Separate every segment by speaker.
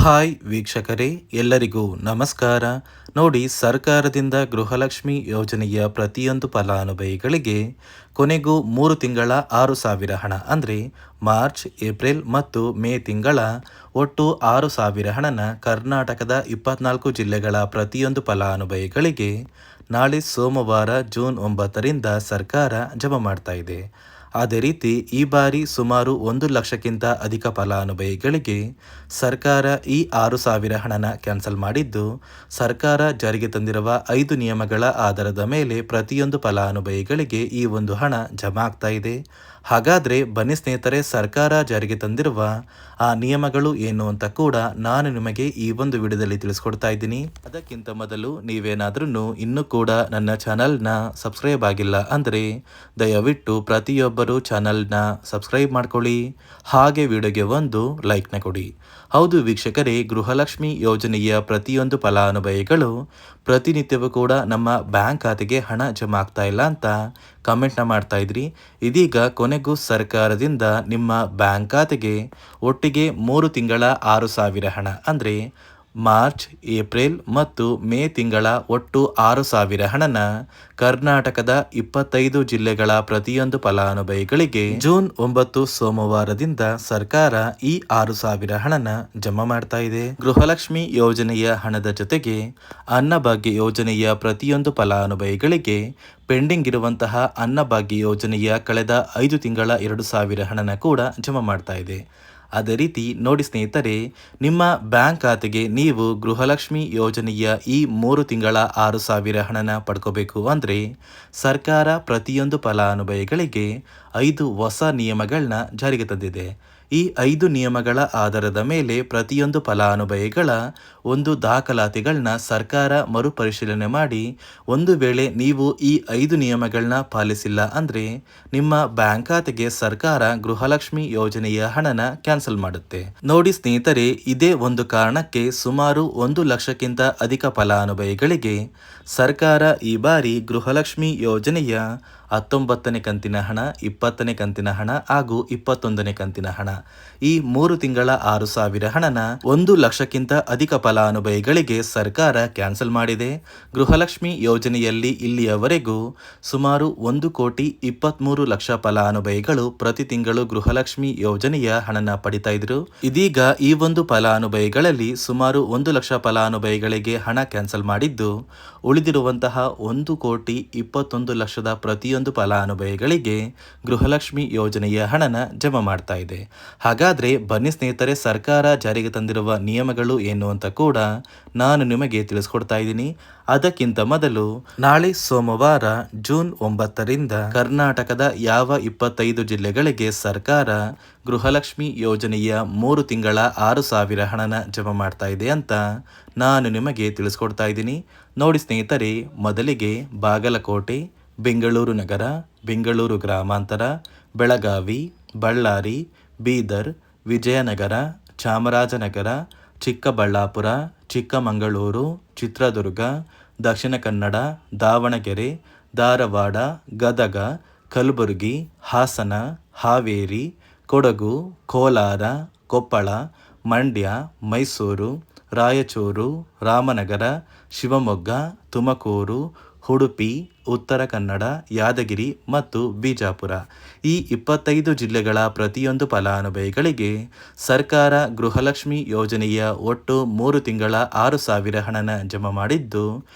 Speaker 1: Hi ವೀಕ್ಷಕರೇ, ಎಲ್ಲರಿಗೂ ನಮಸ್ಕಾರ. ನೋಡಿ, ಸರ್ಕಾರದಿಂದ ಗೃಹಲಕ್ಷ್ಮಿ ಯೋಜನೆಯ ಪ್ರತಿಯೊಂದು ಫಲಾನುಭವಿಗಳಿಗೆ ಕೊನೆಗೂ 3 ತಿಂಗಳ 6,000 ಹಣ ಅಂದರೆ ಮಾರ್ಚ್, ಏಪ್ರಿಲ್ ಮತ್ತು ಮೇ ತಿಂಗಳ ಒಟ್ಟು 6,000 ಹಣನ ಕರ್ನಾಟಕದ 24 ಜಿಲ್ಲೆಗಳ ಪ್ರತಿಯೊಂದು ಫಲಾನುಭವಿಗಳಿಗೆ ನಾಳೆ ಸೋಮವಾರ ಜೂನ್ 9ರಿಂದ ಸರ್ಕಾರ ಜಮಾ ಮಾಡ್ತಾ ಇದೆ. ಅದೇ ರೀತಿ ಈ ಬಾರಿ ಸುಮಾರು 1 ಲಕ್ಷಕ್ಕಿಂತ ಅಧಿಕ ಫಲಾನುಭವಿಗಳಿಗೆ ಸರ್ಕಾರ ಈ 6,000 ಹಣನ ಕ್ಯಾನ್ಸಲ್ ಮಾಡಿದ್ದು, ಸರ್ಕಾರ ಜಾರಿಗೆ ತಂದಿರುವ 5 ನಿಯಮಗಳ ಆಧಾರದ ಮೇಲೆ ಪ್ರತಿಯೊಂದು ಫಲಾನುಭವಿಗಳಿಗೆ ಈ ಒಂದು ಹಣ ಜಮಾ ಆಗ್ತಾ ಇದೆ. ಹಾಗಾದರೆ ಬನ್ನಿ ಸ್ನೇಹಿತರೆ, ಸರ್ಕಾರ ಜಾರಿಗೆ ತಂದಿರುವ ಆ ನಿಯಮಗಳು ಏನು ಅಂತ ಕೂಡ ನಾನು ನಿಮಗೆ ಈ ಒಂದು ವಿಡಿಯೋದಲ್ಲಿ ತಿಳಿಸ್ಕೊಡ್ತಾ ಇದ್ದೀನಿ. ಅದಕ್ಕಿಂತ ಮೊದಲು ನೀವೇನಾದ್ರೂ ಇನ್ನೂ ಕೂಡ ನನ್ನ ಚಾನಲ್ನ ಸಬ್ಸ್ಕ್ರೈಬ್ ಆಗಿಲ್ಲ ಅಂದರೆ ದಯವಿಟ್ಟು ಪ್ರತಿಯೊಬ್ಬರು ಚಾನಲ್ನ ಸಬ್ಸ್ಕ್ರೈಬ್ ಮಾಡ್ಕೊಳ್ಳಿ, ಹಾಗೆ ವಿಡಿಯೋಗೆ ಒಂದು ಲೈಕ್ನ ಕೊಡಿ. ಹೌದು ವೀಕ್ಷಕರೇ, ಗೃಹಲಕ್ಷ್ಮಿ ಯೋಜನೆಯ ಪ್ರತಿಯೊಂದು ಫಲಾನುಭವಿಗಳು ಪ್ರತಿನಿತ್ಯವೂ ಕೂಡ ನಮ್ಮ ಬ್ಯಾಂಕ್ ಖಾತೆಗೆ ಹಣ ಜಮಾ ಆಗ್ತಾ ಇಲ್ಲ ಅಂತ ಕಮೆಂಟ್ನ ಮಾಡ್ತಾ ಇದ್ರಿ. ಇದೀಗ ಕೊನೆಗೂ ಸರ್ಕಾರದಿಂದ ನಿಮ್ಮ ಬ್ಯಾಂಕ್ ಖಾತೆಗೆ ಒಟ್ಟಿಗೆ 3 ತಿಂಗಳ 6,000 ಹಣ ಅಂದರೆ ಮಾರ್ಚ್, ಏಪ್ರಿಲ್ ಮತ್ತು ಮೇ ತಿಂಗಳ ಒಟ್ಟು 6,000 ಹಣನ ಕರ್ನಾಟಕದ 25 ಜಿಲ್ಲೆಗಳ ಪ್ರತಿಯೊಂದು ಫಲಾನುಭವಿಗಳಿಗೆ ಜೂನ್ 9 ಸೋಮವಾರದಿಂದ ಸರ್ಕಾರ ಈ 6,000 ಹಣನ ಜಮಾ ಮಾಡ್ತಾ ಇದೆ. ಗೃಹಲಕ್ಷ್ಮಿ ಯೋಜನೆಯ ಹಣದ ಜೊತೆಗೆ ಅನ್ನಭಾಗ್ಯ ಯೋಜನೆಯ ಪ್ರತಿಯೊಂದು ಫಲಾನುಭವಿಗಳಿಗೆ ಪೆಂಡಿಂಗ್ ಇರುವಂತಹ ಅನ್ನಭಾಗ್ಯ ಯೋಜನೆಯ ಕಳೆದ 5 ತಿಂಗಳ 2,000 ಹಣನ ಕೂಡ ಜಮಾ ಮಾಡ್ತಾ ಇದೆ. ಅದೇ ರೀತಿ ನೋಡಿ ಸ್ನೇಹಿತರೆ, ನಿಮ್ಮ ಬ್ಯಾಂಕ್ ಖಾತೆಗೆ ನೀವು ಗೃಹಲಕ್ಷ್ಮಿ ಯೋಜನೆಯ ಈ 3 ತಿಂಗಳ 6,000 ಹಣನ ಪಡ್ಕೋಬೇಕು ಅಂದರೆ ಸರ್ಕಾರ ಪ್ರತಿಯೊಂದು ಫಲಾನುಭವಿಗಳಿಗೆ 5 ಹೊಸ ನಿಯಮಗಳನ್ನ ಜಾರಿಗೆ ತಂದಿದೆ. ಈ 5 ನಿಯಮಗಳ ಆಧಾರದ ಮೇಲೆ ಪ್ರತಿಯೊಂದು ಫಲಾನುಭವಿಗಳ ಒಂದು ದಾಖಲಾತಿಗಳನ್ನ ಸರ್ಕಾರ ಮರುಪರಿಶೀಲನೆ ಮಾಡಿ, ಒಂದು ವೇಳೆ ನೀವು ಈ 5 ನಿಯಮಗಳನ್ನ ಪಾಲಿಸಿಲ್ಲ ಅಂದರೆ ನಿಮ್ಮ ಬ್ಯಾಂಕ್ ಖಾತೆಗೆ ಸರ್ಕಾರ ಗೃಹಲಕ್ಷ್ಮಿ ಯೋಜನೆಯ ಹಣನ ಕ್ಯಾನ್ಸಲ್ ಮಾಡುತ್ತೆ. ನೋಡಿ ಸ್ನೇಹಿತರೆ, ಇದೇ ಒಂದು ಕಾರಣಕ್ಕೆ ಸುಮಾರು 1 ಲಕ್ಷಕ್ಕಿಂತ ಅಧಿಕ ಫಲಾನುಭವಿಗಳಿಗೆ ಸರ್ಕಾರ ಈ ಬಾರಿ ಗೃಹಲಕ್ಷ್ಮಿ ಯೋಜನೆಯ 19ನೇ ಕಂತಿನ ಹಣ, 20ನೇ ಕಂತಿನ ಹಣ ಹಾಗೂ 21ನೇ ಕಂತಿನ ಹಣ, ಈ 3 ತಿಂಗಳ 6,000 ಹಣನ 1 ಲಕ್ಷಕ್ಕಿಂತ ಅಧಿಕ ಫಲಾನುಭವಿಗಳಿಗೆ ಸರ್ಕಾರ ಕ್ಯಾನ್ಸಲ್ ಮಾಡಿದೆ. ಗೃಹಲಕ್ಷ್ಮಿ ಯೋಜನೆಯಲ್ಲಿ ಇಲ್ಲಿಯವರೆಗೂ ಸುಮಾರು 1,23,00,000 ಫಲಾನುಭವಿಗಳು ಪ್ರತಿ ತಿಂಗಳು ಗೃಹಲಕ್ಷ್ಮಿ ಯೋಜನೆಯ ಹಣನ ಪಡಿತಾ ಇದ್ರು. ಇದೀಗ ಈ ಒಂದು ಫಲಾನುಭವಿಗಳಲ್ಲಿ ಸುಮಾರು 1 ಲಕ್ಷ ಫಲಾನುಭವಿಗಳಿಗೆ ಹಣ ಕ್ಯಾನ್ಸಲ್ ಮಾಡಿದ್ದು, ಉಳಿದಿರುವಂತಹ 1,21,00,000 ಪ್ರತಿಯೊಂದು ಫಲಾನುಭವಿಗಳಿಗೆ ಗೃಹಲಕ್ಷ್ಮಿ ಯೋಜನೆಯ ಹಣನ ಜಮಾ ಮಾಡ್ತಾ ಇದೆ. ಹಾಗಾದ್ರೆ ಬನ್ನಿ ಸ್ನೇಹಿತರೆ, ಸರ್ಕಾರ ಜಾರಿಗೆ ತಂದಿರುವ ನಿಯಮಗಳು ಏನು ಅಂತ ಕೂಡ ನಾನು ನಿಮಗೆ ತಿಳಿಸ್ಕೊಡ್ತಾ ಇದ್ದೀನಿ. ಅದಕ್ಕಿಂತ ಮೊದಲು ನಾಳೆ ಸೋಮವಾರ ಜೂನ್ 9ರಿಂದ ಕರ್ನಾಟಕದ ಯಾವ 25 ಜಿಲ್ಲೆಗಳಿಗೆ ಸರ್ಕಾರ ಗೃಹಲಕ್ಷ್ಮಿ ಯೋಜನೆಯ 3 ತಿಂಗಳ 6,000 ಹಣನ ಜಮಾ ಮಾಡ್ತಾ ಇದೆ ಅಂತ ನಾನು ನಿಮಗೆ ತಿಳಿಸ್ಕೊಡ್ತಾ ಇದ್ದೀನಿ. ನೋಡಿ ಸ್ನೇಹಿತರೆ, ಮೊದಲಿಗೆ ಬಾಗಲಕೋಟೆ, ಬೆಂಗಳೂರು ನಗರ, ಬೆಂಗಳೂರು ಗ್ರಾಮಾಂತರ, ಬೆಳಗಾವಿ, ಬಳ್ಳಾರಿ, ಬೀದರ್, ವಿಜಯನಗರ, ಚಾಮರಾಜನಗರ, ಚಿಕ್ಕಬಳ್ಳಾಪುರ, ಚಿಕ್ಕಮಗಳೂರು, ಚಿತ್ರದುರ್ಗ, ದಕ್ಷಿಣ ಕನ್ನಡ, ದಾವಣಗೆರೆ, ಧಾರವಾಡ, ಗದಗ, ಕಲಬುರಗಿ, ಹಾಸನ, ಹಾವೇರಿ, ಕೊಡಗು, ಕೋಲಾರ, ಕೊಪ್ಪಳ, ಮಂಡ್ಯ, ಮೈಸೂರು, ರಾಯಚೂರು, ರಾಮನಗರ, ಶಿವಮೊಗ್ಗ, ತುಮಕೂರು, ಉಡುಪಿ, ಉತ್ತರ ಕನ್ನಡ, ಯಾದಗಿರಿ ಮತ್ತು ಬಿಜಾಪುರ, ಈ 25 ಜಿಲ್ಲೆಗಳ ಪ್ರತಿಯೊಂದು ಫಲಾನುಭವಿಗಳಿಗೆ ಸರ್ಕಾರ ಗೃಹಲಕ್ಷ್ಮಿ ಯೋಜನೆಯ ಒಟ್ಟು 3 ತಿಂಗಳ 6,000 ಹಣನ ಜಮಾ ಮಾಡಿದ್ದು,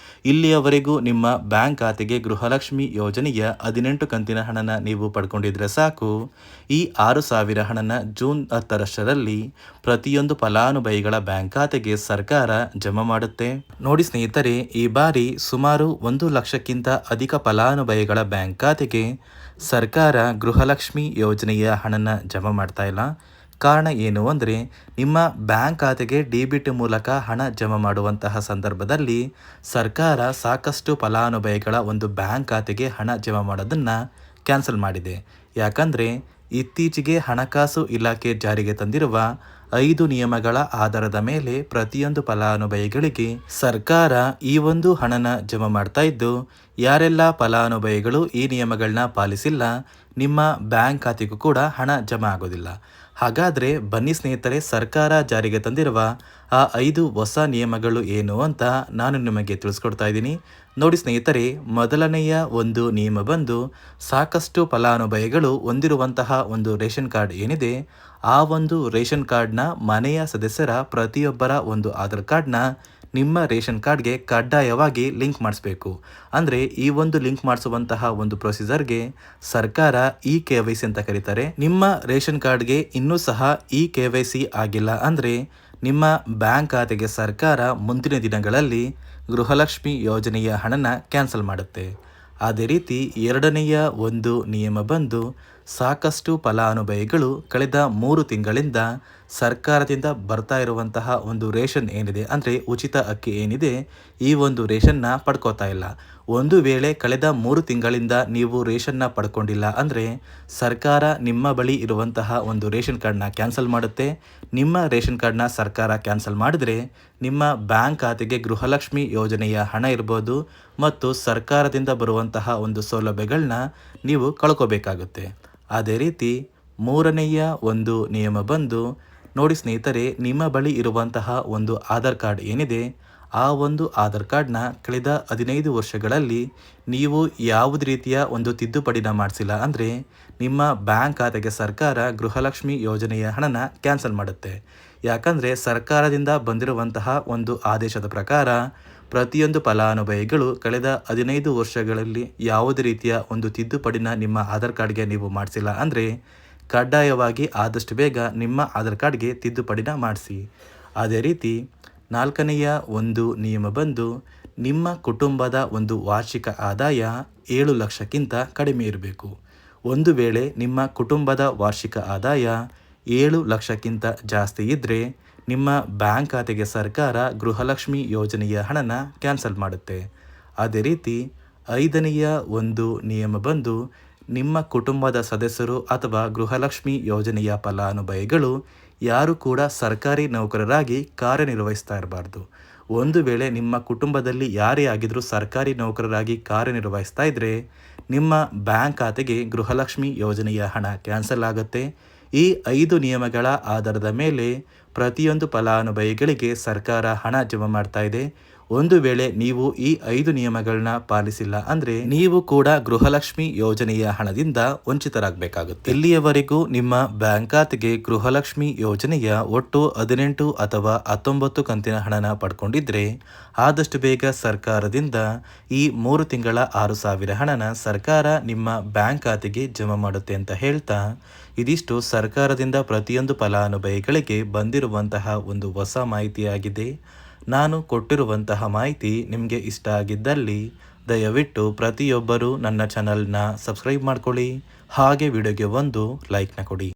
Speaker 1: ಇಲ್ಲಿಯವರೆಗೂ ನಿಮ್ಮ ಬ್ಯಾಂಕ್ ಖಾತೆಗೆ ಗೃಹಲಕ್ಷ್ಮಿ ಯೋಜನೆಯ 18 ಕಂತಿನ ಹಣನ ನೀವು ಪಡ್ಕೊಂಡಿದ್ರೆ ಸಾಕು, ಈ 6,000 ಹಣನ ಜೂನ್ 10ರಷ್ಟರಲ್ಲಿ ಪ್ರತಿಯೊಂದು ಫಲಾನುಭವಿಗಳ ಬ್ಯಾಂಕ್ ಖಾತೆಗೆ ಸರ್ಕಾರ ಜಮಾ ಮಾಡುತ್ತೆ. ನೋಡಿ ಸ್ನೇಹಿತರೆ, ಈ ಬಾರಿ ಸುಮಾರು 1 ಲಕ್ಷಕ್ಕಿಂತ ಅಧಿಕ ಫಲಾನುಭವಿಗಳ ಬ್ಯಾಂಕ್ ಖಾತೆಗೆ ಸರ್ಕಾರ ಗೃಹಲಕ್ಷ್ಮಿ ಯೋಜನೆಯ ಹಣನ ಜಮಾ ಮಾಡ್ತಾ ಇಲ್ಲ. ಕಾರಣ ಏನು ಅಂದರೆ, ನಿಮ್ಮ ಬ್ಯಾಂಕ್ ಖಾತೆಗೆ ಡೆಬಿಟ್ ಮೂಲಕ ಹಣ ಜಮಾ ಮಾಡುವಂತಹ ಸಂದರ್ಭದಲ್ಲಿ ಸರ್ಕಾರ ಸಾಕಷ್ಟು ಫಲಾನುಭವಿಗಳ ಒಂದು ಬ್ಯಾಂಕ್ ಖಾತೆಗೆ ಹಣ ಜಮಾ ಮಾಡೋದನ್ನು ಕ್ಯಾನ್ಸಲ್ ಮಾಡಿದೆ. ಯಾಕಂದರೆ ಇತ್ತೀಚೆಗೆ ಹಣಕಾಸು ಇಲಾಖೆ ಜಾರಿಗೆ ತಂದಿರುವ 5 ನಿಯಮಗಳ ಆಧಾರದ ಮೇಲೆ ಪ್ರತಿಯೊಂದು ಫಲಾನುಭವಿಗಳಿಗೆ ಸರ್ಕಾರ ಈ ಒಂದು ಹಣನ ಜಮಾ ಮಾಡ್ತಾ ಇದ್ದು, ಯಾರೆಲ್ಲ ಫಲಾನುಭವಿಗಳು ಈ ನಿಯಮಗಳನ್ನ ಪಾಲಿಸಿಲ್ಲ ನಿಮ್ಮ ಬ್ಯಾಂಕ್ ಖಾತೆಗೂ ಕೂಡ ಹಣ ಜಮಾ ಆಗೋದಿಲ್ಲ. ಹಾಗಾದರೆ ಬನ್ನಿ ಸ್ನೇಹಿತರೆ, ಸರ್ಕಾರ ಜಾರಿಗೆ ತಂದಿರುವ ಆ 5 ಹೊಸ ನಿಯಮಗಳು ಏನು ಅಂತ ನಾನು ನಿಮಗೆ ತಿಳಿಸ್ಕೊಡ್ತಾ ಇದ್ದೀನಿ. ನೋಡಿ ಸ್ನೇಹಿತರೆ, ಮೊದಲನೆಯ ಒಂದು ನಿಯಮ ಬಂದು ಸಾಕಷ್ಟು ಫಲಾನುಭವಿಗಳು ಹೊಂದಿರುವಂತಹ ಒಂದು ರೇಷನ್ ಕಾರ್ಡ್ ಏನಿದೆ, ಆ ಒಂದು ರೇಷನ್ ಕಾರ್ಡ್ನ ಮನೆಯ ಸದಸ್ಯರ ಪ್ರತಿಯೊಬ್ಬರ ಒಂದು ಆಧಾರ್ ಕಾರ್ಡ್ನ ನಿಮ್ಮ ರೇಷನ್ ಕಾರ್ಡ್ಗೆ ಕಡ್ಡಾಯವಾಗಿ ಲಿಂಕ್ ಮಾಡಿಸ್ಬೇಕು. ಅಂದರೆ ಈ ಒಂದು ಲಿಂಕ್ ಮಾಡಿಸುವಂತಹ ಒಂದು ಪ್ರೊಸೀಜರ್ಗೆ ಸರ್ಕಾರ KYC ಅಂತ ಕರೀತಾರೆ. ನಿಮ್ಮ ರೇಷನ್ ಕಾರ್ಡ್ಗೆ ಇನ್ನೂ ಸಹ KYC ಆಗಿಲ್ಲ ಅಂದರೆ ನಿಮ್ಮ ಬ್ಯಾಂಕ್ ಖಾತೆಗೆ ಸರ್ಕಾರ ಮುಂದಿನ ದಿನಗಳಲ್ಲಿ ಗೃಹಲಕ್ಷ್ಮಿ ಯೋಜನೆಯ ಹಣನ ಕ್ಯಾನ್ಸಲ್ ಮಾಡುತ್ತೆ. ಅದೇ ರೀತಿ ಎರಡನೆಯ ಒಂದು ನಿಯಮ ಬಂದು ಸಾಕಷ್ಟು ಫಲಾನುಭವಿಗಳು ಕಳೆದ 3 ತಿಂಗಳಿಂದ ಸರ್ಕಾರದಿಂದ ಬರ್ತಾ ಇರುವಂತಹ ಒಂದು ರೇಷನ್ ಏನಿದೆ, ಅಂದರೆ ಉಚಿತ ಅಕ್ಕಿ ಏನಿದೆ, ಈ ಒಂದು ರೇಷನ್ನ ಪಡ್ಕೋತಾ ಇಲ್ಲ. ಒಂದು ವೇಳೆ ಕಳೆದ 3 ತಿಂಗಳಿಂದ ನೀವು ರೇಷನ್ನ ಪಡ್ಕೊಂಡಿಲ್ಲ ಅಂದರೆ ಸರ್ಕಾರ ನಿಮ್ಮ ಬಳಿ ಇರುವಂತಹ ಒಂದು ರೇಷನ್ ಕಾರ್ಡ್ನ ಕ್ಯಾನ್ಸಲ್ ಮಾಡುತ್ತೆ. ನಿಮ್ಮ ರೇಷನ್ ಕಾರ್ಡ್ನ ಸರ್ಕಾರ ಕ್ಯಾನ್ಸಲ್ ಮಾಡಿದರೆ ನಿಮ್ಮ ಬ್ಯಾಂಕ್ ಖಾತೆಗೆ ಗೃಹಲಕ್ಷ್ಮಿ ಯೋಜನೆಯ ಹಣ ಇರ್ಬೋದು ಮತ್ತು ಸರ್ಕಾರದಿಂದ ಬರುವಂತಹ ಒಂದು ಸೌಲಭ್ಯಗಳನ್ನ ನೀವು ಕಳ್ಕೋಬೇಕಾಗುತ್ತೆ. ಅದೇ ರೀತಿ ಮೂರನೆಯ ಒಂದು ನಿಯಮ ಬಂದು ನೋಡಿ ಸ್ನೇಹಿತರೆ, ನಿಮ್ಮ ಬಳಿ ಇರುವಂತಹ ಒಂದು ಆಧಾರ್ ಕಾರ್ಡ್ ಏನಿದೆ, ಆ ಒಂದು ಆಧಾರ್ ಕಾರ್ಡ್ನ ಕಳೆದ 15 ವರ್ಷಗಳಲ್ಲಿ ನೀವು ಯಾವುದೇ ರೀತಿಯ ಒಂದು ತಿದ್ದುಪಡಿನ ಮಾಡಿಸಿಲ್ಲ ಅಂದರೆ ನಿಮ್ಮ ಬ್ಯಾಂಕ್ ಖಾತೆಗೆ ಸರ್ಕಾರ ಗೃಹಲಕ್ಷ್ಮಿ ಯೋಜನೆಯ ಹಣನ ಕ್ಯಾನ್ಸಲ್ ಮಾಡುತ್ತೆ. ಯಾಕಂದರೆ ಸರ್ಕಾರದಿಂದ ಬಂದಿರುವಂತಹ ಒಂದು ಆದೇಶದ ಪ್ರಕಾರ ಪ್ರತಿಯೊಂದು ಫಲಾನುಭವಿಗಳು ಕಳೆದ 15 ವರ್ಷಗಳಲ್ಲಿ ಯಾವುದೇ ರೀತಿಯ ಒಂದು ತಿದ್ದುಪಡಿನ ನಿಮ್ಮ ಆಧಾರ್ ಕಾರ್ಡ್ಗೆ ನೀವು ಮಾಡಿಸಿಲ್ಲ ಅಂದರೆ ಕಡ್ಡಾಯವಾಗಿ ಆದಷ್ಟು ಬೇಗ ನಿಮ್ಮ ಆಧಾರ್ ಕಾರ್ಡ್ಗೆ ತಿದ್ದುಪಡಿನ ಮಾಡಿಸಿ. ಅದೇ ರೀತಿ ನಾಲ್ಕನೆಯ ಒಂದು ನಿಯಮ ಬಂದು ನಿಮ್ಮ ಕುಟುಂಬದ ಒಂದು ವಾರ್ಷಿಕ ಆದಾಯ 7 ಲಕ್ಷಕ್ಕಿಂತ ಕಡಿಮೆ ಇರಬೇಕು. ಒಂದು ವೇಳೆ ನಿಮ್ಮ ಕುಟುಂಬದ ವಾರ್ಷಿಕ ಆದಾಯ 7 ಲಕ್ಷಕ್ಕಿಂತ ಜಾಸ್ತಿ ಇದ್ದರೆ ನಿಮ್ಮ ಬ್ಯಾಂಕ್ ಖಾತೆಗೆ ಸರ್ಕಾರ ಗೃಹಲಕ್ಷ್ಮಿ ಯೋಜನೆಯ ಹಣನ ಕ್ಯಾನ್ಸಲ್ ಮಾಡುತ್ತೆ. ಅದೇ ರೀತಿ ಐದನೆಯ ಒಂದು ನಿಯಮ ಬಂದು ನಿಮ್ಮ ಕುಟುಂಬದ ಸದಸ್ಯರು ಅಥವಾ ಗೃಹಲಕ್ಷ್ಮಿ ಯೋಜನೆಯ ಫಲಾನುಭವಿಗಳು ಯಾರು ಕೂಡ ಸರ್ಕಾರಿ ನೌಕರರಾಗಿ ಕಾರ್ಯನಿರ್ವಹಿಸ್ತಾ ಇರಬಾರ್ದು. ಒಂದು ವೇಳೆ ನಿಮ್ಮ ಕುಟುಂಬದಲ್ಲಿ ಯಾರೇ ಆಗಿದ್ರೂ ಸರ್ಕಾರಿ ನೌಕರರಾಗಿ ಕಾರ್ಯನಿರ್ವಹಿಸ್ತಾ ಇದ್ದರೆ ನಿಮ್ಮ ಬ್ಯಾಂಕ್ ಖಾತೆಗೆ ಗೃಹಲಕ್ಷ್ಮಿ ಯೋಜನೆಯ ಹಣ ಕ್ಯಾನ್ಸಲ್ ಆಗುತ್ತೆ. ಈ 5 ನಿಯಮಗಳ ಆಧಾರದ ಮೇಲೆ ಪ್ರತಿಯೊಂದು ಫಲಾನುಭವಿಗಳಿಗೆ ಸರ್ಕಾರ ಹಣ ಜಮಾ ಮಾಡ್ತಾ ಇದೆ. ಒಂದು ವೇಳೆ ನೀವು ಈ 5 ನಿಯಮಗಳನ್ನ ಪಾಲಿಸಿಲ್ಲ ಅಂದರೆ ನೀವು ಕೂಡ ಗೃಹಲಕ್ಷ್ಮಿ ಯೋಜನೆಯ ಹಣದಿಂದ ವಂಚಿತರಾಗಬೇಕಾಗುತ್ತೆ. ಇಲ್ಲಿಯವರೆಗೂ ನಿಮ್ಮ ಬ್ಯಾಂಕ್ ಖಾತೆಗೆ ಗೃಹಲಕ್ಷ್ಮಿ ಯೋಜನೆಯ ಒಟ್ಟು 18 ಅಥವಾ 19 ಕಂತಿನ ಹಣನ ಪಡ್ಕೊಂಡಿದ್ರೆ ಆದಷ್ಟು ಬೇಗ ಸರ್ಕಾರದಿಂದ ಈ 3 ತಿಂಗಳ 6,000 ಹಣನ ಸರ್ಕಾರ ನಿಮ್ಮ ಬ್ಯಾಂಕ್ ಖಾತೆಗೆ ಜಮಾ ಮಾಡುತ್ತೆ ಅಂತ ಹೇಳ್ತಾ, ಇದಿಷ್ಟು ಸರ್ಕಾರದಿಂದ ಪ್ರತಿಯೊಂದು ಫಲಾನುಭವಿಗಳಿಗೆ ಬಂದಿರುವಂತಹ ಒಂದು ಹೊಸ ಮಾಹಿತಿಯಾಗಿದೆ. ನಾನು ಕೊಟ್ಟಿರುವಂತಹ ಮಾಹಿತಿ ನಿಮಗೆ ಇಷ್ಟ ಆಗಿದ್ದಲ್ಲಿ ದಯವಿಟ್ಟು ಪ್ರತಿಯೊಬ್ಬರೂ ನನ್ನ ಚಾನಲ್ನ ಸಬ್ಸ್ಕ್ರೈಬ್ ಮಾಡ್ಕೊಳ್ಳಿ, ಹಾಗೆ ವಿಡಿಯೋಗೆ ಒಂದು ಲೈಕ್ನ ಕೊಡಿ.